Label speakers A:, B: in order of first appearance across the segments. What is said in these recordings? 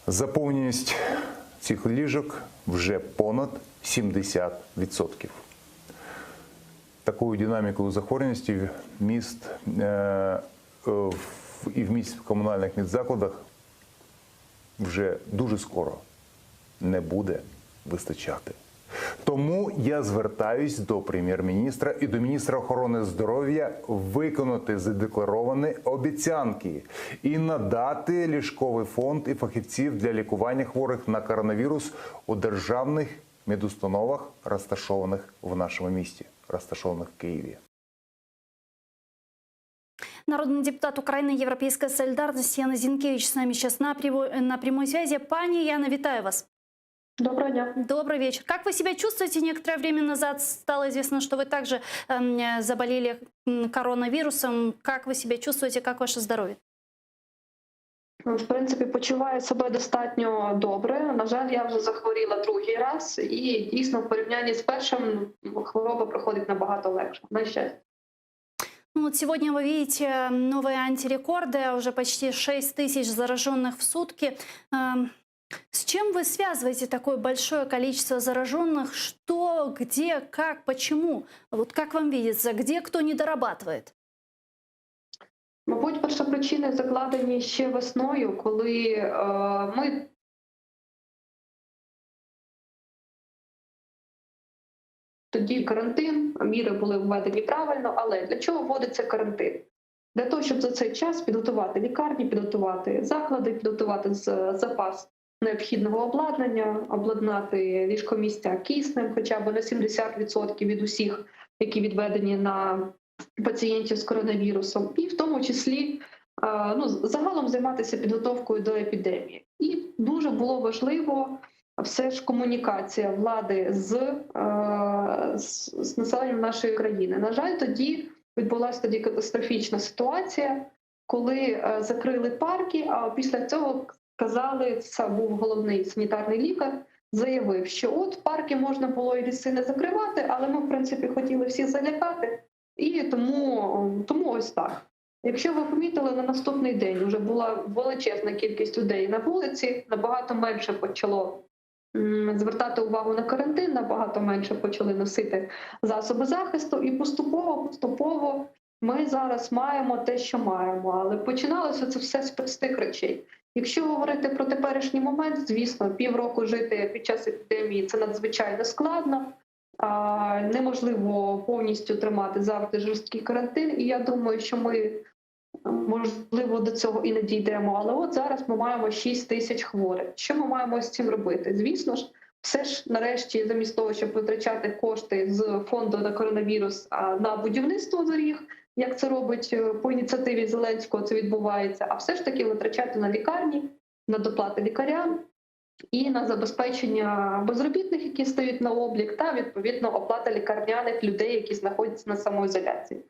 A: Заповненість цих ліжок вже понад 70%. Такою динамікою захворюваності в комунальних медзакладах вже дуже скоро не буде вистачати. Тому я звертаюсь до прем'єр-міністра і до міністра охорони здоров'я виконати задекларовані обіцянки і надати ліжковий фонд і фахівців для лікування хворих на коронавірус у державних медустановах, розташованих в нашому місті, розташованих в Києві.
B: Народный депутат Украины «Европейская солидарность» Яна Зинкевич с нами сейчас на прямой связи. Пани Яна, витаю вас.
C: Доброго дня.
B: Добрый вечер. Как вы себя чувствуете? Некоторое время назад стало известно, что вы также заболели коронавирусом. Как вы себя чувствуете? Как ваше здоровье?
C: В принципі, почуваю себе достатньо добре. На жаль, я вже захворіла другий раз. І дійсно, в порівнянні з першим, хвороба проходить набагато легше. На щастя.
B: Ну, вот сегодня вы видите новые антирекорды, уже почти 6 тысяч зараженных в сутки. С чем вы связываете такое большое количество зараженных? Что, где, как, почему? Вот как вам видится, где кто не дорабатывает?
C: Мабуть, першопричини закладені ще весною, коли ми тоді карантин, міри були введені правильно, але для чого вводиться карантин? Для того, щоб за цей час підготувати лікарні, підготувати заклади, підготувати запас необхідного обладнання, обладнати ліжкомістя киснем хоча б на 70% від усіх, які відведені на пацієнтів з коронавірусом, і в тому числі загалом займатися підготовкою до епідемії. І дуже було важливо все ж комунікація влади з населенням нашої країни. На жаль, відбулася тоді катастрофічна ситуація, коли закрили парки, а після цього сказали, це був головний санітарний лікар, заявив, що от парки можна було і ліси не закривати, але ми, в принципі, хотіли всіх залякати, і тому ось так. Якщо ви помітили, на наступний день вже була величезна кількість людей на вулиці, набагато менше почало звертати увагу на карантин, набагато менше почали носити засоби захисту, і поступово ми зараз маємо те, що маємо. Але починалося це все з простих речей. Якщо говорити про теперішній момент, звісно, півроку жити під час епідемії – це надзвичайно складно. Неможливо повністю тримати завжди жорсткий карантин, і я думаю, що ми, можливо, до цього і не дійдемо. Але от зараз ми маємо 6 тисяч хворих. Що ми маємо з цим робити? Звісно ж, все ж нарешті, замість того, щоб витрачати кошти з фонду на коронавірус на будівництво доріг, як це робить по ініціативі Зеленського, це відбувається, а все ж таки витрачати на лікарні, на доплати лікарям і на забезпечення безробітних, які стають на облік, та, відповідно, оплата лікарняних людей, які знаходяться на самоізоляції.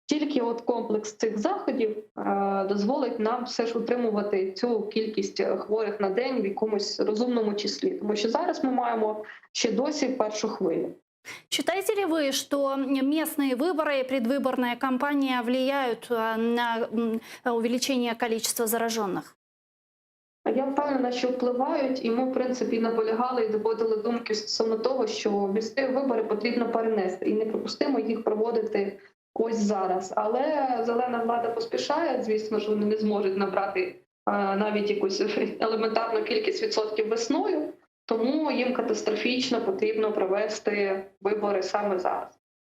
C: Тільки от комплекс цих заходів дозволить нам все ж утримувати цю кількість хворих на день в якомусь розумному числі. Тому що зараз ми маємо ще досі першу хвилю.
B: Считаете ли вы, что местные выборы и предвыборная кампания влияют на увеличение количества зараженных?
C: Я впевнена, що впливають, і ми, в принципі, наполягали і доводили думки стосовно того, що місцеві вибори потрібно перенести, і неприпустимо їх проводити ось зараз. Але зелена влада поспішає, звісно ж, вони не зможуть набрати навіть якусь елементарну кількість відсотків весною, тому їм катастрофічно потрібно провести вибори саме зараз.